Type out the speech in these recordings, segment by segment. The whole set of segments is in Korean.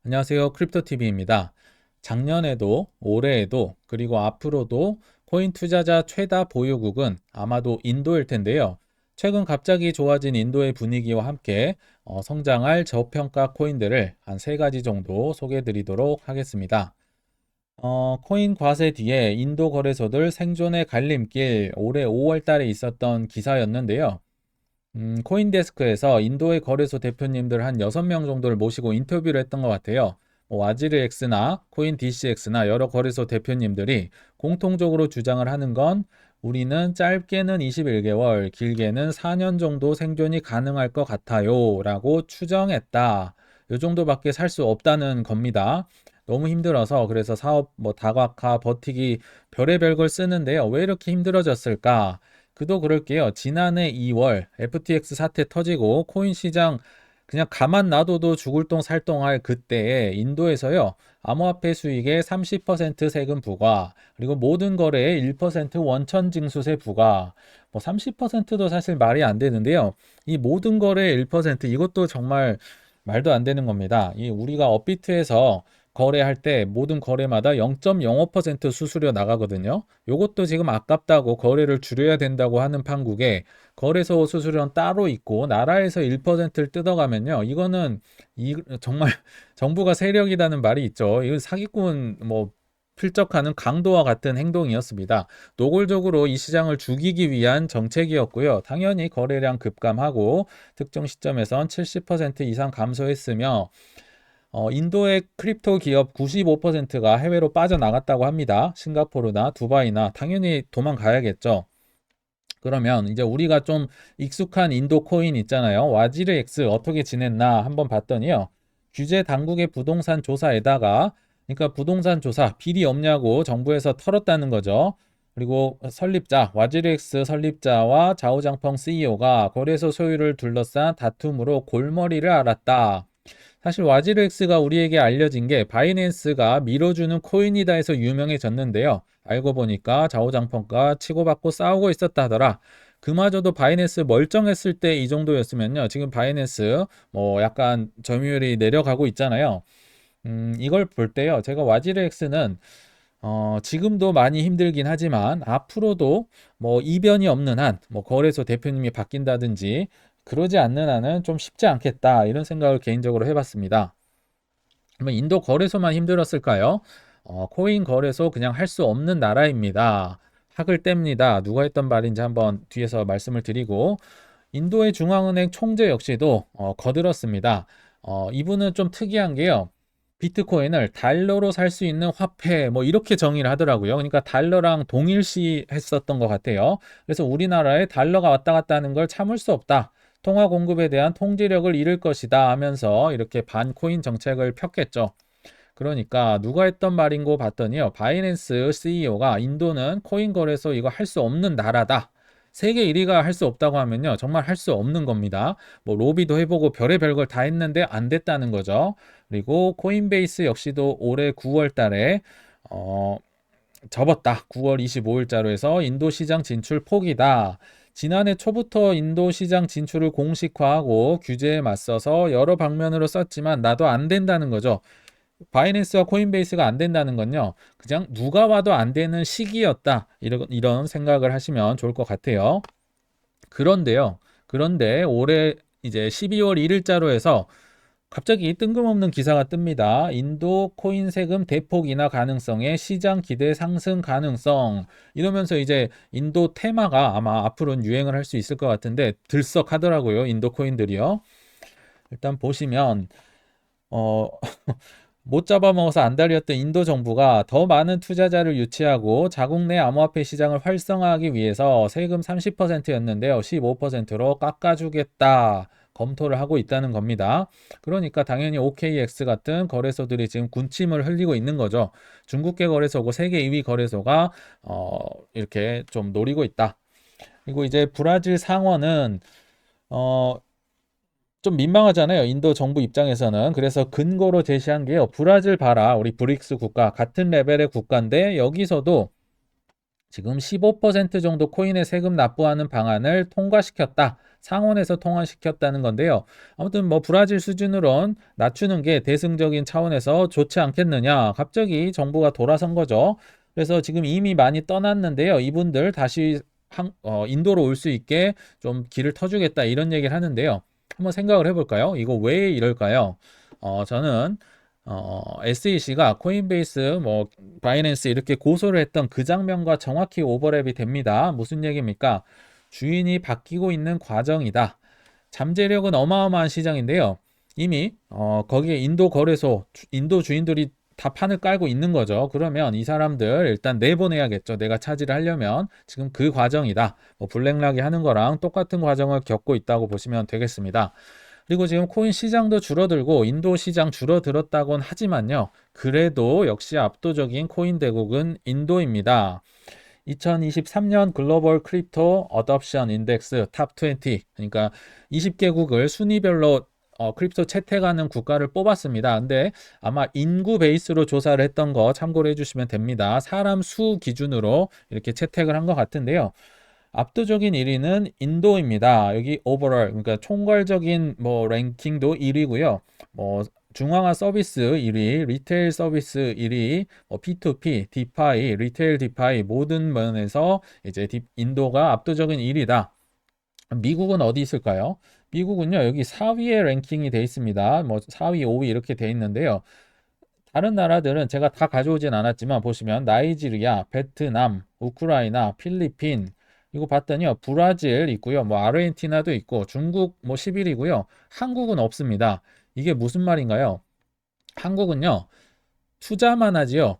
안녕하세요. 크립토TV입니다. 작년에도 올해에도 그리고 앞으로도 코인 투자자 최다 보유국은 아마도 인도일 텐데요. 최근 갑자기 좋아진 인도의 분위기와 함께 성장할 저평가 코인들을 한 세 가지 정도 소개해 드리도록 하겠습니다. 코인 과세 뒤에 인도 거래소들 생존의 갈림길 올해 5월 달에 있었던 기사였는데요. 코인데스크에서 인도의 거래소 대표님들 한 6명 정도를 모시고 인터뷰를 했던 것 같아요. 와지르엑스나 코인 DCX나 여러 거래소 대표님들이 공통적으로 주장을 하는 건 우리는 짧게는 21개월, 길게는 4년 정도 생존이 가능할 것 같아요. 라고 추정했다. 요 정도밖에 살 수 없다는 겁니다. 너무 힘들어서 그래서 사업 다각화 버티기 별의별 걸 쓰는데요. 왜 이렇게 힘들어졌을까? 그도 그럴게요. 지난해 2월 FTX 사태 터지고 코인 시장 그냥 가만 놔둬도 죽을 똥 살 똥할 그때에 인도에서요. 암호화폐 수익의 30% 세금 부과, 그리고 모든 거래에 1% 원천 징수세 부과. 30%도 사실 말이 안 되는데요. 이 모든 거래에 1% 이것도 정말 말도 안 되는 겁니다. 이 우리가 업비트에서 거래할 때 모든 거래마다 0.05% 수수료 나가거든요. 요것도 지금 아깝다고 거래를 줄여야 된다고 하는 판국에 거래소 수수료는 따로 있고 나라에서 1%를 뜯어가면요. 이거는 정말 정부가 세력이라는 말이 있죠. 이건 사기꾼 필적하는 강도와 같은 행동이었습니다. 노골적으로 이 시장을 죽이기 위한 정책이었고요. 당연히 거래량 급감하고 특정 시점에선 70% 이상 감소했으며 인도의 크립토 기업 95%가 해외로 빠져나갔다고 합니다. 싱가포르나 두바이나 당연히 도망가야겠죠. 그러면 이제 우리가 좀 익숙한 인도 코인 있잖아요. 와지르엑스 어떻게 지냈나 한번 봤더니요. 규제 당국의 부동산 조사에다가 그러니까 부동산 조사 비리 없냐고 정부에서 털었다는 거죠. 그리고 설립자 와지르엑스 설립자와 자오장펑 CEO가 거래소 소유를 둘러싼 다툼으로 골머리를 앓았다. 사실 와지르엑스가 우리에게 알려진 게 바이낸스가 밀어주는 코인이다 해서 유명해졌는데요. 알고 보니까 좌우장평가 치고받고 싸우고 있었다 하더라. 그마저도 바이낸스 멀쩡했을 때 이 정도였으면요. 지금 바이낸스 약간 점유율이 내려가고 있잖아요. 이걸 볼 때요. 제가 와지르엑스는 지금도 많이 힘들긴 하지만 앞으로도 이변이 없는 한 거래소 대표님이 바뀐다든지 그러지 않는 한은 좀 쉽지 않겠다 이런 생각을 개인적으로 해봤습니다. 그러면 인도 거래소만 힘들었을까요? 코인 거래소 그냥 할 수 없는 나라입니다. 학을 뗍니다. 누가 했던 말인지 한번 뒤에서 말씀을 드리고 인도의 중앙은행 총재 역시도 거들었습니다. 이분은 좀 특이한 게요. 비트코인을 달러로 살 수 있는 화폐 이렇게 정의를 하더라고요. 그러니까 달러랑 동일시 했었던 것 같아요. 그래서 우리나라에 달러가 왔다 갔다 하는 걸 참을 수 없다. 통화 공급에 대한 통제력을 잃을 것이다 하면서 이렇게 반코인 정책을 폈겠죠. 그러니까 누가 했던 말인고 봤더니요. 바이낸스 CEO가 인도는 코인 거래소 이거 할 수 없는 나라다. 세계 1위가 할 수 없다고 하면요. 정말 할 수 없는 겁니다. 로비도 해보고 별의별 걸 다 했는데 안 됐다는 거죠. 그리고 코인베이스 역시도 올해 9월 달에 어, 접었다. 9월 25일자로 해서 인도 시장 진출 포기다. 지난해 초부터 인도 시장 진출을 공식화하고 규제에 맞서서 여러 방면으로 썼지만 나도 안 된다는 거죠. 바이낸스와 코인베이스가 안 된다는 건요. 그냥 누가 와도 안 되는 시기였다. 이런 생각을 하시면 좋을 것 같아요. 그런데요. 그런데 올해 이제 12월 1일자로 해서 갑자기 뜬금없는 기사가 뜹니다. 인도 코인 세금 대폭 인하 가능성에 시장 기대 상승 가능성. 이러면서 이제 인도 테마가 아마 앞으로는 유행을 할 수 있을 것 같은데 들썩하더라고요. 인도 코인들이요. 일단 보시면 어 못 잡아먹어서 안달이었던 인도 정부가 더 많은 투자자를 유치하고 자국 내 암호화폐 시장을 활성화하기 위해서 세금 30%였는데요. 15%로 깎아주겠다. 검토를 하고 있다는 겁니다. 그러니까 당연히 OKX 같은 거래소들이 지금 군침을 흘리고 있는 거죠. 중국계 거래소고 세계 2위 거래소가 이렇게 좀 노리고 있다. 그리고 이제 브라질 상원은 어, 좀 민망하잖아요. 인도 정부 입장에서는. 그래서 근거로 제시한 게요. 브라질 봐라. 우리 브릭스 국가 같은 레벨의 국가인데 여기서도 지금 15% 정도 코인에 세금 납부하는 방안을 통과시켰다. 상원에서 통화시켰다는 건데요. 아무튼 뭐 브라질 수준으론 낮추는 게 대승적인 차원에서 좋지 않겠느냐. 갑자기 정부가 돌아선 거죠. 그래서 지금 이미 많이 떠났는데요. 이분들 다시 인도로 올 수 있게 좀 길을 터주겠다 이런 얘기를 하는데요. 한번 생각을 해볼까요? 이거 왜 이럴까요? 저는 SEC가 코인베이스, 뭐 바이낸스 이렇게 고소를 했던 그 장면과 정확히 오버랩이 됩니다. 무슨 얘기입니까? 주인이 바뀌고 있는 과정이다. 잠재력은 어마어마한 시장인데요. 이미 거기에 인도 거래소, 인도 주인들이 다 판을 깔고 있는 거죠. 그러면 이 사람들 일단 내보내야겠죠. 내가 차지를 하려면 지금 그 과정이다. 뭐 블랙락이 하는 거랑 똑같은 과정을 겪고 있다고 보시면 되겠습니다. 그리고 지금 코인 시장도 줄어들고 인도 시장 줄어들었다곤 하지만요. 그래도 역시 압도적인 코인 대국은 인도입니다. 2023년 글로벌 크립토 어덥션 인덱스 탑 20, 그러니까 20개국을 순위별로 크립토 채택하는 국가를 뽑았습니다. 근데 아마 인구 베이스로 조사를 했던 거 참고를 해주시면 됩니다. 사람 수 기준으로 이렇게 채택을 한 것 같은데요. 압도적인 1위는 인도입니다. 여기 오버럴, 그러니까 총괄적인 뭐 랭킹도 1위고요. 뭐 중앙화 서비스 1위, 리테일 서비스 1위, P2P, 디파이, 리테일 디파이 모든 면에서 이제 인도가 압도적인 1위다. 미국은 어디 있을까요? 미국은요, 여기 4위에 랭킹이 돼 있습니다. 뭐 4위, 5위 이렇게 돼 있는데요. 다른 나라들은 제가 다 가져오진 않았지만 보시면 나이지리아, 베트남, 우크라이나, 필리핀 이거 봤더니요. 브라질 있고요. 뭐 아르헨티나도 있고 중국 뭐 10일이고요. 한국은 없습니다. 이게 무슨 말인가요? 한국은요. 투자만 하지요.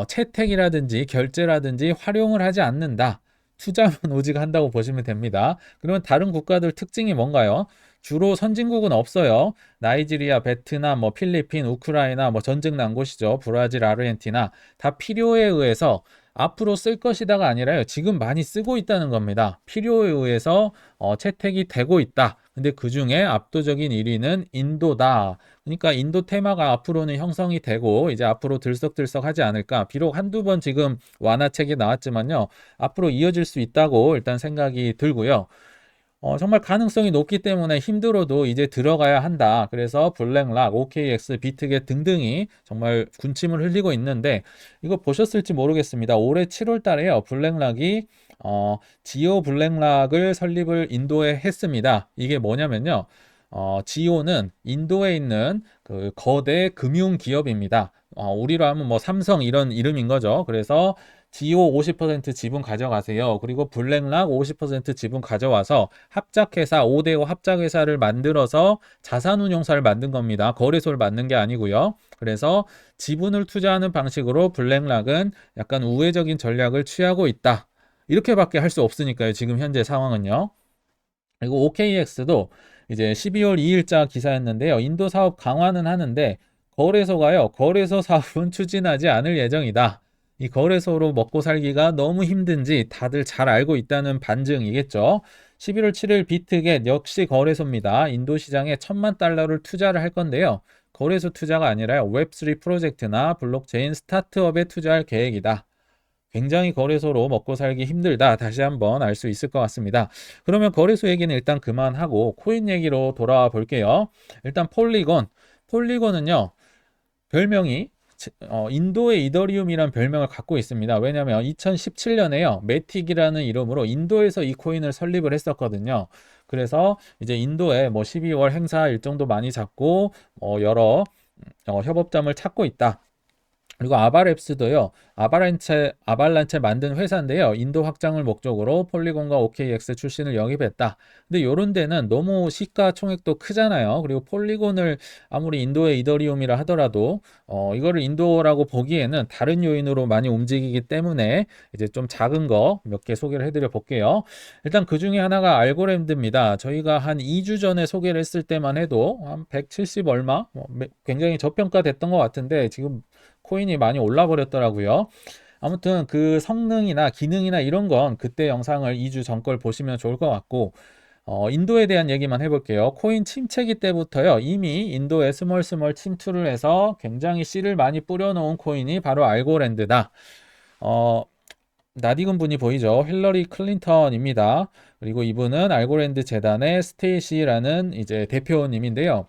채택이라든지 결제라든지 활용을 하지 않는다. 투자만 오직 한다고 보시면 됩니다. 그러면 다른 국가들 특징이 뭔가요? 주로 선진국은 없어요. 나이지리아, 베트남, 뭐 필리핀, 우크라이나, 뭐 전쟁 난 곳이죠. 브라질, 아르헨티나 다 필요에 의해서 앞으로 쓸 것이다가 아니라요. 지금 많이 쓰고 있다는 겁니다. 필요에 의해서 채택이 되고 있다. 근데 그 중에 압도적인 1위는 인도다. 그러니까 인도 테마가 앞으로는 형성이 되고 이제 앞으로 들썩들썩 하지 않을까. 비록 한두 번 지금 완화책이 나왔지만요. 앞으로 이어질 수 있다고 일단 생각이 들고요. 정말 가능성이 높기 때문에 힘들어도 이제 들어가야 한다. 그래서 블랙락, OKX, 비트겟 등등이 정말 군침을 흘리고 있는데 이거 보셨을지 모르겠습니다. 올해 7월 달에요. 블랙락이 지오 블랙락을 설립을 인도에 했습니다. 이게 뭐냐면요. 지오는 인도에 있는 그 거대 금융 기업입니다. 우리로 하면 뭐 삼성 이런 이름인 거죠. 그래서 지오 50% 지분 가져가세요. 그리고 블랙락 50% 지분 가져와서 합작회사 5대5 합작회사를 만들어서 자산운용사를 만든 겁니다. 거래소를 만든 게 아니고요. 그래서 지분을 투자하는 방식으로 블랙락은 약간 우회적인 전략을 취하고 있다. 이렇게밖에 할 수 없으니까요. 지금 현재 상황은요. 그리고 OKX도 이제 12월 2일자 기사였는데요. 인도 사업 강화는 하는데 거래소가요. 거래소 사업은 추진하지 않을 예정이다. 이 거래소로 먹고 살기가 너무 힘든지 다들 잘 알고 있다는 반증이겠죠. 11월 7일 비트겟 역시 거래소입니다. 인도 시장에 1,000만 달러를 투자를 할 건데요. 거래소 투자가 아니라 웹3 프로젝트나 블록체인 스타트업에 투자할 계획이다. 굉장히 거래소로 먹고 살기 힘들다. 다시 한번 알 수 있을 것 같습니다. 그러면 거래소 얘기는 일단 그만하고 코인 얘기로 돌아와 볼게요. 일단 폴리곤. 폴리곤은요. 별명이 인도의 이더리움이라는 별명을 갖고 있습니다. 왜냐하면 2017년에요. 매틱이라는 이름으로 인도에서 이 코인을 설립을 했었거든요. 그래서 이제 인도에 뭐 12월 행사 일정도 많이 잡고 여러 협업점을 찾고 있다. 그리고 아바랩스도요. 아발란체 만든 회사인데요. 인도 확장을 목적으로 폴리곤과 OKX 출신을 영입했다. 근데 요런 데는 너무 시가총액도 크잖아요. 그리고 폴리곤을 아무리 인도의 이더리움이라 하더라도 이거를 인도라고 보기에는 다른 요인으로 많이 움직이기 때문에 이제 좀 작은 거 몇 개 소개를 해드려 볼게요. 일단 그 중에 하나가 알고랜드입니다. 저희가 한 2주 전에 소개를 했을 때만 해도 한 170 얼마? 굉장히 저평가됐던 것 같은데 지금 코인이 많이 올라 버렸더라고요. 아무튼 그 성능이나 기능이나 이런 건 그때 영상을 2주 전 걸 보시면 좋을 것 같고 인도에 대한 얘기만 해볼게요. 코인 침체기 때부터요. 이미 인도에 스멀스멀 침투를 해서 굉장히 씨를 많이 뿌려놓은 코인이 바로 알고랜드다. 낯익은 분이 보이죠? 힐러리 클린턴입니다. 그리고 이분은 알고랜드 재단의 스테이시라는 이제 대표님인데요.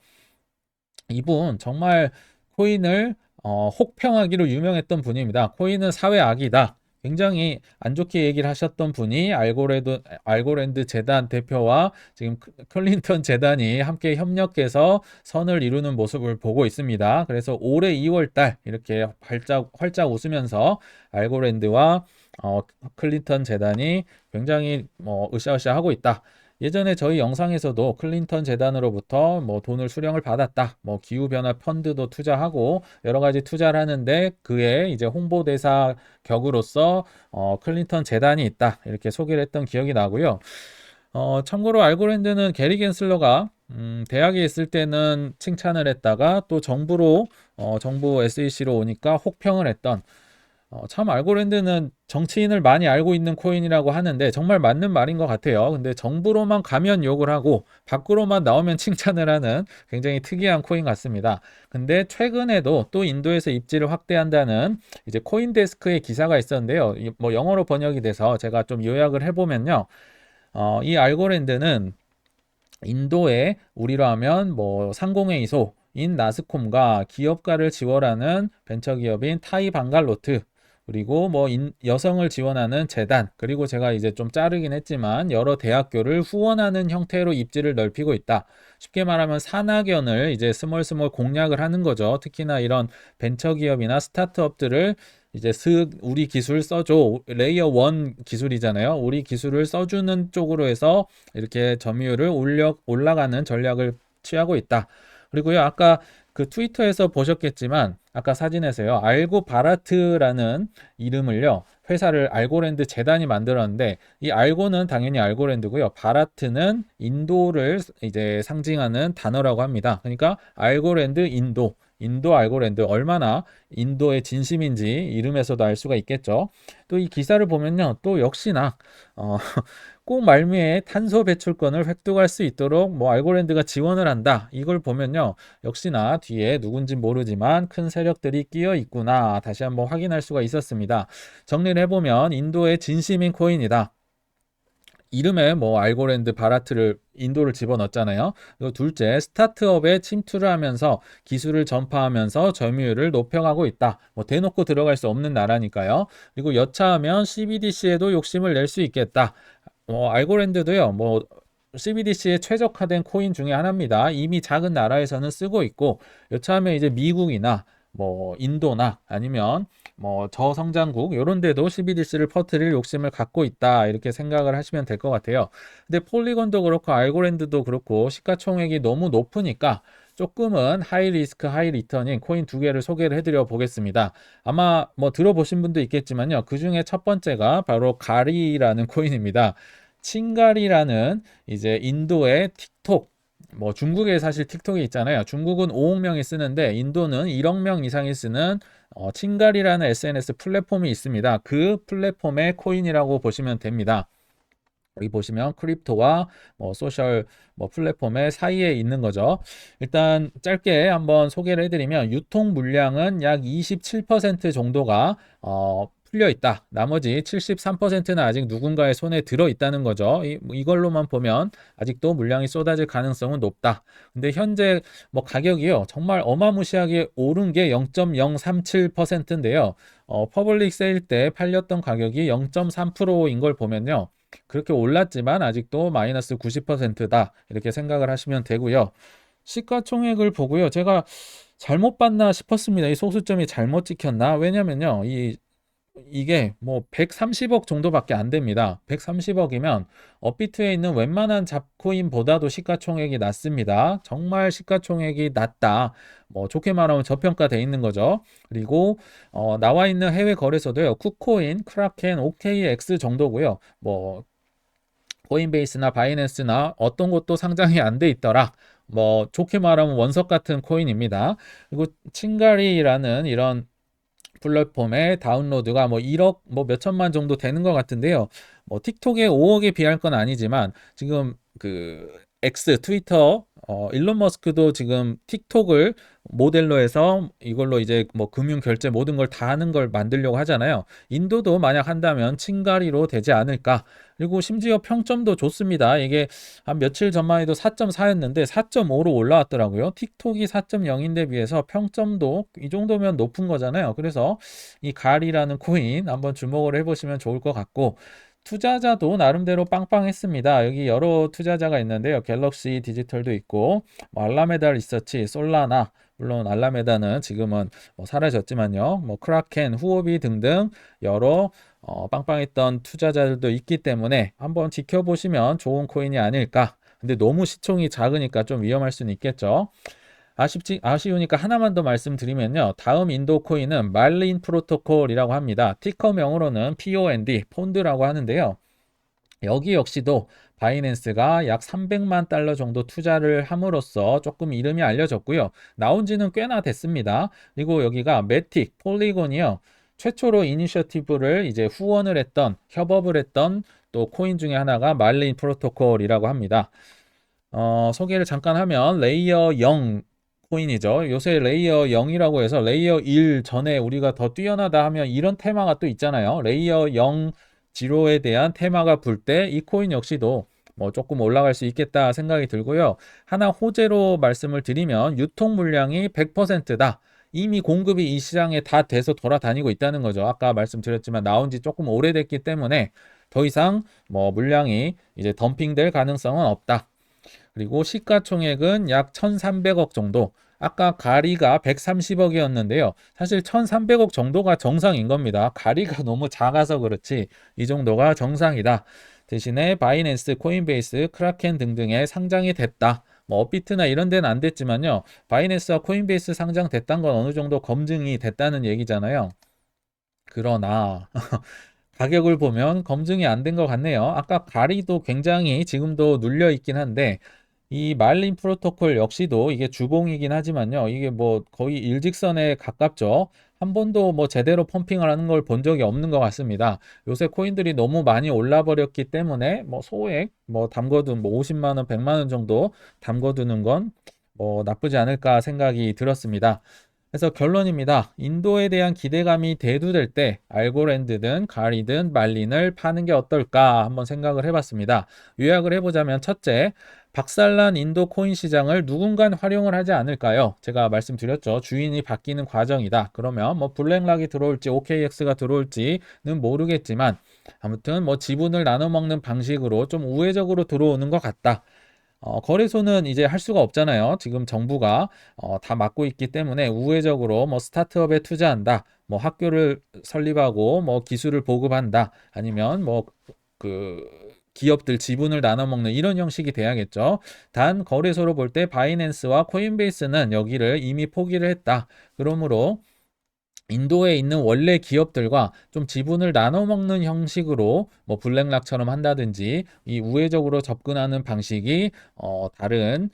이분 정말 코인을 혹평하기로 유명했던 분입니다. 코인은 사회 악이다. 굉장히 안 좋게 얘기를 하셨던 분이 알고랜드 재단 대표와 지금 클린턴 재단이 함께 협력해서 선을 이루는 모습을 보고 있습니다. 그래서 올해 2월 달 이렇게 활짝 웃으면서 알고랜드와 클린턴 재단이 굉장히 으쌰으쌰 하고 있다. 예전에 저희 영상에서도 클린턴 재단으로부터 뭐 돈을 수령을 받았다. 뭐 기후변화 펀드도 투자하고 여러 가지 투자를 하는데 그의 이제 홍보대사 격으로서 클린턴 재단이 있다. 이렇게 소개를 했던 기억이 나고요. 참고로 알고랜드는 게리 겐슬러가 대학에 있을 때는 칭찬을 했다가 또 정부 SEC로 오니까 혹평을 했던 참 알고랜드는 정치인을 많이 알고 있는 코인이라고 하는데 정말 맞는 말인 것 같아요. 근데 정부로만 가면 욕을 하고 밖으로만 나오면 칭찬을 하는 굉장히 특이한 코인 같습니다. 근데 최근에도 또 인도에서 입지를 확대한다는 이제 코인데스크의 기사가 있었는데요. 뭐 영어로 번역이 돼서 제가 좀 요약을 해보면요. 이 알고랜드는 인도에 우리로 하면 뭐 상공회의소인 나스콤과 기업가를 지원하는 벤처기업인 타이 방갈로트 그리고 뭐 여성을 지원하는 재단 그리고 제가 이제 좀 자르긴 했지만 여러 대학교를 후원하는 형태로 입지를 넓히고 있다. 쉽게 말하면 산학연을 이제 스몰스몰 공략을 하는 거죠. 특히나 이런 벤처기업이나 스타트업들을 이제 우리 기술 써줘 레이어 1 기술이잖아요. 우리 기술을 써주는 쪽으로 해서 이렇게 점유율을 올라가는 전략을 취하고 있다. 그리고요, 아까 그 트위터에서 보셨겠지만, 아까 사진에서요, 알고 바라트라는 이름을요, 회사를 알고랜드 재단이 만들었는데, 이 알고는 당연히 알고랜드고요, 바라트는 인도를 이제 상징하는 단어라고 합니다. 그러니까 알고랜드 인도 알고랜드 얼마나 인도의 진심인지 이름에서도 알 수가 있겠죠. 또 이 기사를 보면요, 또 역시나 어, 꼭 말미에 탄소 배출권을 획득할 수 있도록 뭐 알고랜드가 지원을 한다. 이걸 보면요. 역시나 뒤에 누군지 모르지만 큰 세력들이 끼어 있구나. 다시 한번 확인할 수가 있었습니다. 정리를 해보면 인도의 진심인 코인이다. 이름에 뭐 알고랜드 바라트를 인도를 집어넣었잖아요. 그리고 둘째, 스타트업에 침투를 하면서 기술을 전파하면서 점유율을 높여가고 있다. 뭐 대놓고 들어갈 수 없는 나라니까요. 그리고 여차하면 CBDC에도 욕심을 낼 수 있겠다. 알고랜드도요. 뭐 CBDC에 최적화된 코인 중에 하나입니다. 이미 작은 나라에서는 쓰고 있고 여차하면 이제 미국이나 뭐 인도나 아니면 뭐 저성장국 이런 데도 CBDC를 퍼뜨릴 욕심을 갖고 있다 이렇게 생각을 하시면 될 것 같아요. 근데 폴리곤도 그렇고 알고랜드도 그렇고 시가총액이 너무 높으니까 조금은 하이 리스크 하이 리턴인 코인 두 개를 소개를 해드려 보겠습니다. 아마 뭐 들어보신 분도 있겠지만요. 그 중에 첫 번째가 바로 가리라는 코인입니다. 칭가리라는 이제 인도의 틱톡 뭐 중국에 사실 틱톡이 있잖아요. 중국은 5억 명이 쓰는데 인도는 1억 명 이상이 쓰는 칭가리라는 SNS 플랫폼이 있습니다. 그 플랫폼의 코인이라고 보시면 됩니다. 여기 보시면 크립토와 뭐 소셜 뭐 플랫폼의 사이에 있는 거죠. 일단 짧게 한번 소개를 해드리면 유통 물량은 약 27% 정도가 풀려 있다. 나머지 73%는 아직 누군가의 손에 들어 있다는 거죠. 이걸로만 보면 아직도 물량이 쏟아질 가능성은 높다. 근데 현재 뭐 가격이요. 정말 어마무시하게 오른 게 0.037%인데요. 퍼블릭 세일 때 팔렸던 가격이 0.3%인 걸 보면요. 그렇게 올랐지만 아직도 마이너스 90%다. 이렇게 생각을 하시면 되고요. 시가총액을 보고요. 제가 잘못 봤나 싶었습니다. 이 소수점이 잘못 찍혔나? 왜냐면요. 이게 뭐 130억 정도밖에 안 됩니다. 130억이면 업비트에 있는 웬만한 잡코인보다도 시가총액이 낮습니다. 정말 시가총액이 낮다. 뭐 좋게 말하면 저평가돼 있는 거죠. 그리고 나와 있는 해외 거래소도요. 쿠코인, 크라켄, OKX 정도고요. 뭐 코인베이스나 바이낸스나 어떤 것도 상장이 안 돼 있더라. 뭐 좋게 말하면 원석 같은 코인입니다. 그리고 칭가리라는 이런 플랫폼의 다운로드가 뭐 1억 뭐 몇천만 정도 되는 것 같은데요. 뭐 틱톡의 5억에 비할 건 아니지만 지금 그 X 트위터 일론 머스크도 지금 틱톡을 모델로 해서 이걸로 이제 뭐 금융 결제 모든 걸 다 하는 걸 만들려고 하잖아요. 인도도 만약 한다면 칭가리로 되지 않을까. 그리고 심지어 평점도 좋습니다. 이게 한 며칠 전만 해도 4.4였는데 4.5로 올라왔더라고요. 틱톡이 4.0인데 비해서 평점도 이 정도면 높은 거잖아요. 그래서 이 가리라는 코인 한번 주목을 해보시면 좋을 것 같고, 투자자도 나름대로 빵빵했습니다. 여기 여러 투자자가 있는데요. 갤럭시 디지털도 있고, 뭐 알라메다 리서치, 솔라나, 물론 알라메다는 지금은 뭐 사라졌지만요. 뭐 크라켄, 후오비 등등 여러 빵빵했던 투자자들도 있기 때문에 한번 지켜보시면 좋은 코인이 아닐까. 근데 너무 시총이 작으니까 좀 위험할 수는 있겠죠. 아쉬우니까 하나만 더 말씀드리면요. 다음 인도 코인은 말린 프로토콜이라고 합니다. 티커명으로는 POND, 폰드라고 하는데요. 여기 역시도 바이낸스가 약 300만 달러 정도 투자를 함으로써 조금 이름이 알려졌고요. 나온 지는 꽤나 됐습니다. 그리고 여기가 매틱, 폴리곤이요. 최초로 이니셔티브를 이제 후원을 했던, 협업을 했던 또 코인 중에 하나가 말린 프로토콜이라고 합니다. 소개를 잠깐 하면 레이어 0 코인이죠. 요새 레이어 0이라고 해서 레이어 1 전에 우리가 더 뛰어나다 하면 이런 테마가 또 있잖아요. 레이어 0 지로에 대한 테마가 불 때 이 코인 역시도 뭐 조금 올라갈 수 있겠다 생각이 들고요. 하나 호재로 말씀을 드리면 유통 물량이 100%다. 이미 공급이 이 시장에 다 돼서 돌아다니고 있다는 거죠. 아까 말씀드렸지만 나온 지 조금 오래됐기 때문에 더 이상 뭐 물량이 이제 덤핑될 가능성은 없다. 그리고 시가총액은 약 1,300억 정도. 아까 가리가 130억이었는데요. 사실 1,300억 정도가 정상인 겁니다. 가리가 너무 작아서 그렇지 이 정도가 정상이다. 대신에 바이낸스, 코인베이스, 크라켄 등등에 상장이 됐다. 뭐 업비트나 이런 데는 안 됐지만요. 바이낸스와 코인베이스 상장됐다는 건 어느 정도 검증이 됐다는 얘기잖아요. 그러나 가격을 보면 검증이 안 된 것 같네요. 아까 가리도 굉장히 지금도 눌려 있긴 한데 이 말린 프로토콜 역시도 이게 주봉이긴 하지만요. 이게 뭐 거의 일직선에 가깝죠. 한 번도 뭐 제대로 펌핑을 하는 걸 본 적이 없는 것 같습니다. 요새 코인들이 너무 많이 올라 버렸기 때문에 뭐 소액 뭐 담궈둔 뭐 50만 원, 100만 원 정도 담궈두는 건 뭐 나쁘지 않을까 생각이 들었습니다. 그래서 결론입니다. 인도에 대한 기대감이 대두될 때 알고랜드든 가리든 말린을 파는 게 어떨까 한번 생각을 해봤습니다. 요약을 해보자면 첫째, 박살난 인도 코인 시장을 누군가 활용을 하지 않을까요? 제가 말씀드렸죠. 주인이 바뀌는 과정이다. 그러면 뭐 블랙락이 들어올지 OKX가 들어올지는 모르겠지만 아무튼 뭐 지분을 나눠 먹는 방식으로 좀 우회적으로 들어오는 것 같다. 거래소는 이제 할 수가 없잖아요. 지금 정부가 다 막고 있기 때문에 우회적으로 뭐 스타트업에 투자한다. 뭐 학교를 설립하고 뭐 기술을 보급한다. 아니면 뭐 그 기업들 지분을 나눠 먹는 이런 형식이 돼야겠죠. 단 거래소로 볼 때 바이낸스와 코인베이스는 여기를 이미 포기를 했다. 그러므로 인도에 있는 원래 기업들과 좀 지분을 나눠 먹는 형식으로 뭐 블랙락처럼 한다든지 이 우회적으로 접근하는 방식이 다른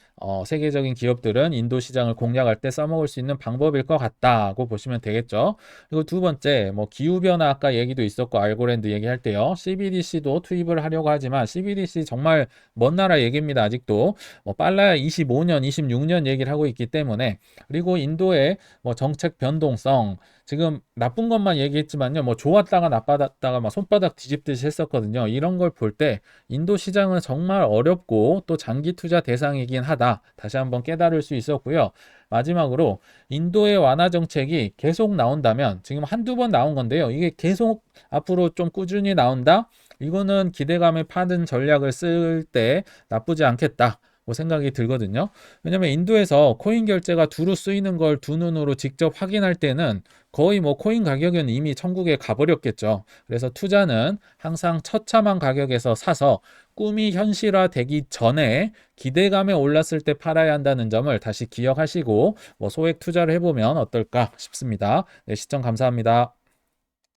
세계적인 기업들은 인도 시장을 공략할 때 써먹을 수 있는 방법일 것 같다고 보시면 되겠죠. 그리고 두 번째, 뭐 기후변화 아까 얘기도 있었고 알고랜드 얘기할 때요. CBDC도 투입을 하려고 하지만 CBDC 정말 먼 나라 얘기입니다. 아직도 뭐 빨라야 25년, 26년 얘기를 하고 있기 때문에. 그리고 인도의 뭐 정책 변동성 지금 나쁜 것만 얘기했지만요. 뭐 좋았다가 나빴다가 막 손바닥 뒤집듯이 했었거든요. 이런 걸 볼 때 인도 시장은 정말 어렵고 또 장기 투자 대상이긴 하다. 다시 한번 깨달을 수 있었고요. 마지막으로 인도의 완화 정책이 계속 나온다면 지금 한두 번 나온 건데요. 이게 계속 앞으로 좀 꾸준히 나온다? 이거는 기대감에 파는 전략을 쓸 때 나쁘지 않겠다. 뭐 생각이 들거든요. 왜냐면 인도에서 코인 결제가 두루 쓰이는 걸 두 눈으로 직접 확인할 때는 거의 뭐 코인 가격은 이미 천국에 가버렸겠죠. 그래서 투자는 항상 처참한 가격에서 사서 꿈이 현실화되기 전에 기대감에 올랐을 때 팔아야 한다는 점을 다시 기억하시고 뭐 소액 투자를 해보면 어떨까 싶습니다. 네, 시청 감사합니다.